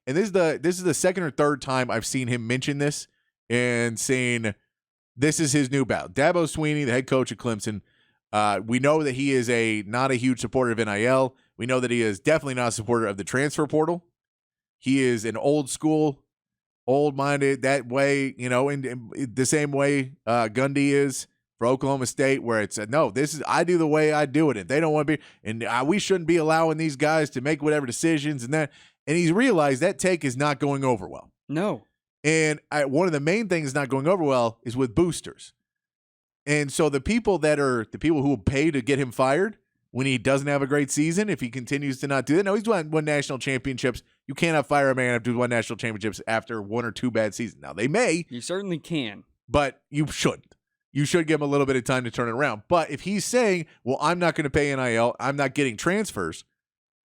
and this is the second or third time I've seen him mention this and saying this is his new battle. Dabo Swinney, the head coach at Clemson, we know that he is not a huge supporter of NIL. We know that he is definitely not a supporter of the transfer portal. He is an old school, old-minded that way, in the same way Gundy is for Oklahoma State, where it's no, I do the way I do it. If they don't want to be, and we shouldn't be allowing these guys to make whatever decisions and he's realized that take is not going over well. No. And one of the main things not going over well is with boosters. And so the people who will pay to get him fired when he doesn't have a great season, if he continues to not do that. No, he's won national championships. You cannot fire a man after won national championships after one or two bad seasons. Now, they may. You certainly can. But you shouldn't. You should give him a little bit of time to turn it around. But if he's saying, well, I'm not going to pay NIL, I'm not getting transfers,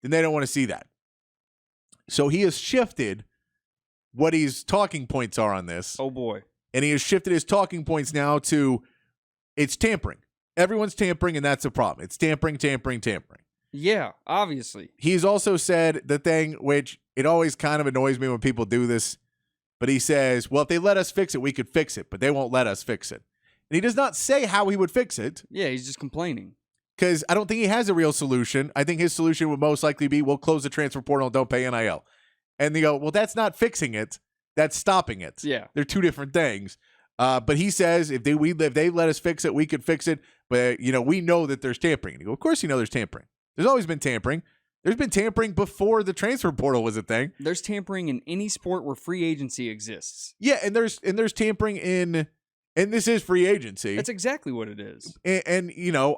then they don't want to see that. So he has shifted what his talking points are on this. Oh, boy. And he has shifted his talking points now to it's tampering. Everyone's tampering, and that's a problem. It's tampering. Yeah, obviously. He's also said the thing, which it always kind of annoys me when people do this, but he says, well, if they let us fix it, we could fix it, but they won't let us fix it. And he does not say how he would fix it. Yeah, he's just complaining. Because I don't think he has a real solution. I think his solution would most likely be, we'll close the transfer portal and don't pay NIL. And they go, well, that's not fixing it. That's stopping it. Yeah. They're two different things. But he says if they let us fix it, we could fix it. But, we know that there's tampering. And you go, of course you know there's tampering. There's always been tampering. There's been tampering before the transfer portal was a thing. There's tampering in any sport where free agency exists. Yeah, and there's tampering in, and this is free agency. That's exactly what it is. And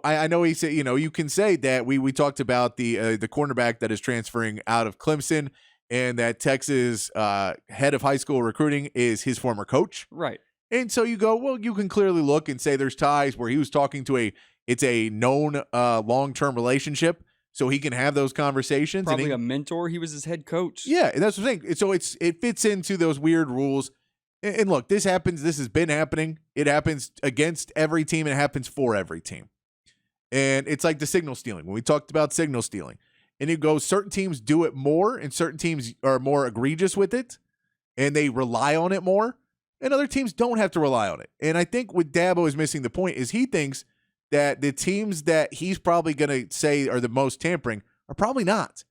I know he said, you can say that we talked about the cornerback that is transferring out of Clemson, and that Texas head of high school recruiting is his former coach. Right. And so you go, well, you can clearly look and say there's ties where he was talking to it's a known long-term relationship, so he can have those conversations. Probably a mentor. He was his head coach. Yeah, and that's what I'm saying. So it fits into those weird rules. And look, this happens. This has been happening. It happens against every team, and it happens for every team. And it's like the signal stealing. When we talked about signal stealing, and you go, certain teams do it more, and certain teams are more egregious with it, and they rely on it more. And other teams don't have to rely on it. And I think what Dabo is missing the point is he thinks that the teams that he's probably going to say are the most tampering are probably not.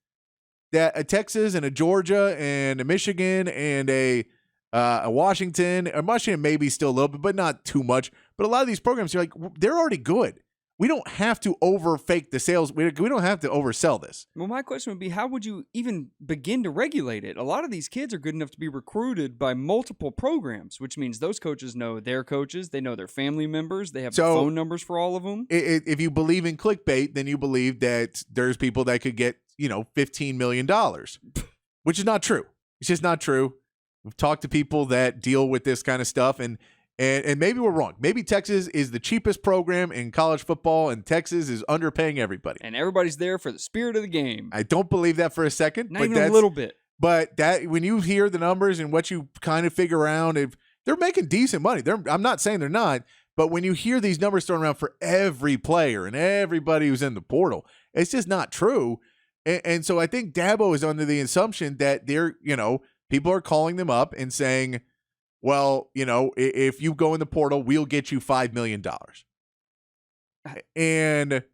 That a Texas and a Georgia and a Michigan and a Washington, or Washington maybe still a little bit, but not too much. But a lot of these programs, you're like, they're already good. We don't have to overfake the sales. We don't have to oversell this. Well, my question would be, how would you even begin to regulate it? A lot of these kids are good enough to be recruited by multiple programs, which means those coaches know their coaches. They know their family members. They have the phone numbers for all of them. If you believe in clickbait, then you believe that there's people that could get, $15 million, which is not true. It's just not true. We've talked to people that deal with this kind of stuff, and maybe we're wrong. Maybe Texas is the cheapest program in college football, and Texas is underpaying everybody. And everybody's there for the spirit of the game. I don't believe that for a second. Not even a little bit. But that when you hear the numbers and what you kind of figure around, if they're making decent money. I'm not saying they're not, but when you hear these numbers thrown around for every player and everybody who's in the portal, it's just not true. And so I think Dabo is under the assumption that people are calling them up and saying, well, if you go in the portal, we'll get you $5 million. And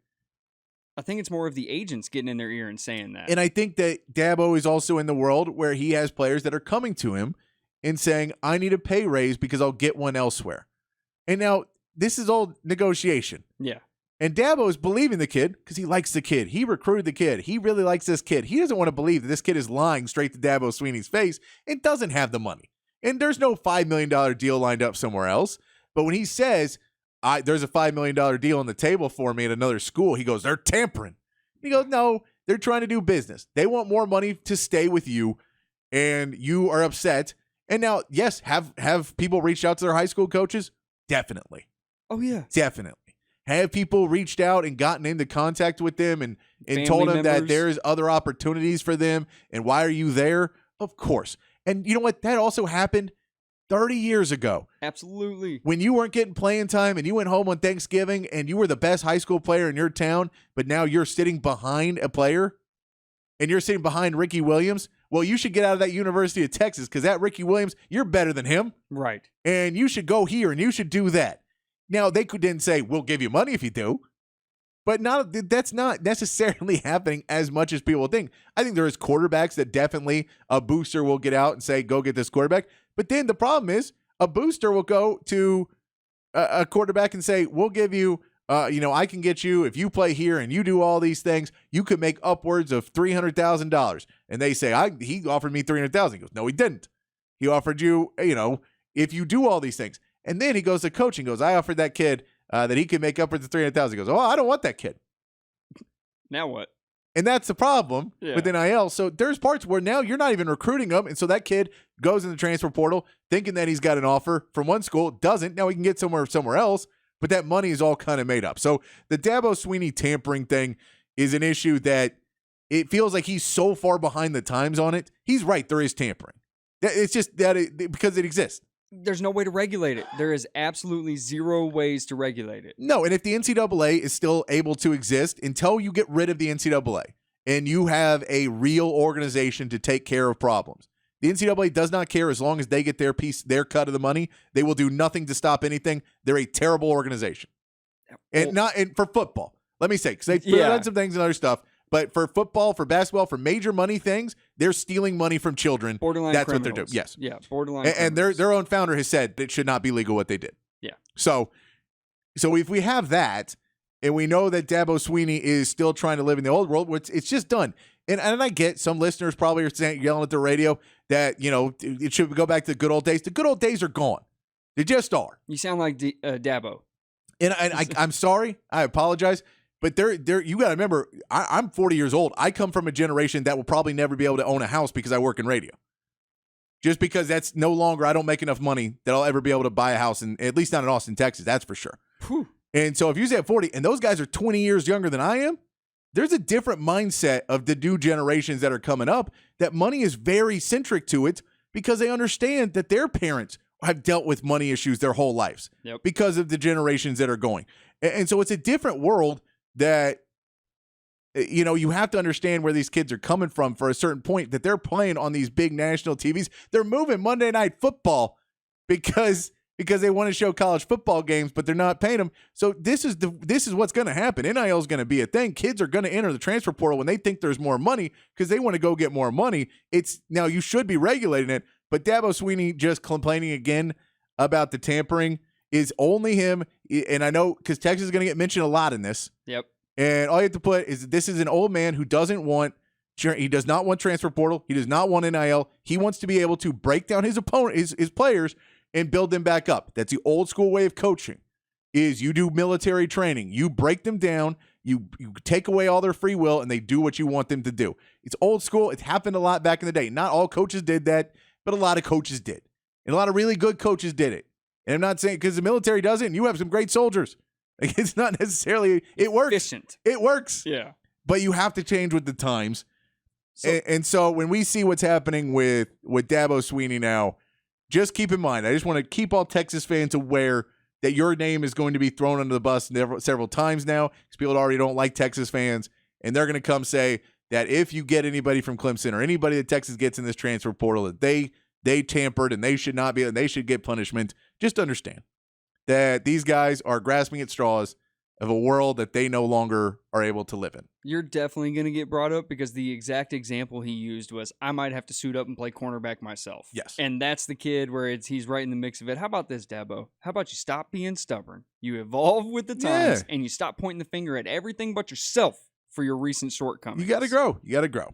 I think it's more of the agents getting in their ear and saying that. And I think that Dabo is also in the world where he has players that are coming to him and saying, I need a pay raise because I'll get one elsewhere. And now this is all negotiation. Yeah. And Dabo is believing the kid because he likes the kid. He recruited the kid. He really likes this kid. He doesn't want to believe that this kid is lying straight to Dabo Swinney's face and doesn't have the money. And there's no $5 million deal lined up somewhere else. But when he says, there's a $5 million deal on the table for me at another school, he goes, they're tampering. He goes, no, they're trying to do business. They want more money to stay with you, and you are upset. And now, yes, have people reached out to their high school coaches? Definitely. Oh, yeah. Definitely. Have people reached out and gotten into contact with them and told them that there's other opportunities for them, and why are you there? Of course. And you know what? That also happened 30 years ago. Absolutely. When you weren't getting playing time and you went home on Thanksgiving and you were the best high school player in your town, but now you're sitting behind a player and you're sitting behind Ricky Williams. well, you should get out of that University of Texas because that Ricky Williams, you're better than him. Right. And you should go here and you should do that. Now, they didn't say, we'll give you money if you do. But that's not necessarily happening as much as people think. I think there is quarterbacks that definitely a booster will get out and say, go get this quarterback. But then the problem is a booster will go to a quarterback and say, we'll give you, I can get you, if you play here and you do all these things, you could make upwards of $300,000. And they say, he offered me $300,000. He goes, no, he didn't. He offered you, if you do all these things. And then he goes to coach and goes, I offered that kid that he could make upwards of $300,000. He goes, oh, I don't want that kid. Now what? And that's the problem with NIL. So there's parts where now you're not even recruiting them. And so that kid goes in the transfer portal thinking that he's got an offer from one school, doesn't. Now he can get somewhere else, but that money is all kind of made up. So the Dabo Swinney tampering thing is an issue that it feels like he's so far behind the times on it. He's right. There is tampering. It's just that because it exists. There's no way to regulate it. There is absolutely zero ways to regulate it. No, and if the NCAA is still able to exist until you get rid of the NCAA and you have a real organization to take care of problems, the NCAA does not care as long as they get their cut of the money. They will do nothing to stop anything. They're a terrible organization. And for football, let me say, because they've done some things and other stuff. But for football, for basketball, for major money things, they're stealing money from children. Borderline That's criminals. what they're doing. Yes. Yeah, borderline And their own founder has said it should not be legal what they did. Yeah. So if we have that, and we know that Dabo Swinney is still trying to live in the old world, which it's just done. And I get some listeners probably are yelling at the radio that, it should go back to the good old days. The good old days are gone. They just are. You sound like Dabo. And I'm sorry. I apologize. But you got to remember, I'm 40 years old. I come from a generation that will probably never be able to own a house because I work in radio. Just because that's no longer, I don't make enough money that I'll ever be able to buy a house, at least not in Austin, Texas. That's for sure. Whew. And so if you say 40, and those guys are 20 years younger than I am, there's a different mindset of the new generations that are coming up that money is very centric to it because they understand that their parents have dealt with money issues their whole lives because of the generations that are going. And so it's a different world that, you have to understand where these kids are coming from for a certain point, that they're playing on these big national TVs. They're moving Monday Night Football because they want to show college football games, but they're not paying them. So this is what's going to happen. NIL is going to be a thing. Kids are going to enter the transfer portal when they think there's more money because they want to go get more money. Now you should be regulating it, but Dabo Swinney just complaining again about the tampering is only him. And I know because Texas is going to get mentioned a lot in this. Yep. And all you have to put is this is an old man who he does not want transfer portal. He does not want NIL. He wants to be able to break down his opponent, his players, and build them back up. That's the old school way of coaching. Is you do military training. You break them down. You take away all their free will, and they do what you want them to do. It's old school. It happened a lot back in the day. Not all coaches did that, but a lot of coaches did, and a lot of really good coaches did it. And I'm not saying because the military does it, and you have some great soldiers. Like, it's not necessarily it works. Efficient. It works. Yeah. But you have to change with the times. And so when we see what's happening with Dabo Swinney now, just keep in mind, I just want to keep all Texas fans aware that your name is going to be thrown under the bus several times now because people already don't like Texas fans. And they're going to come say that if you get anybody from Clemson or anybody that Texas gets in this transfer portal, that they tampered and they should not be, and they should get punishment. Just understand that these guys are grasping at straws of a world that they no longer are able to live in. You're definitely going to get brought up because the exact example he used was, I might have to suit up and play cornerback myself. Yes. And that's the kid where he's right in the mix of it. How about this, Dabo? How about you stop being stubborn? You evolve with the times and you stop pointing the finger at everything but yourself for your recent shortcomings. You got to grow.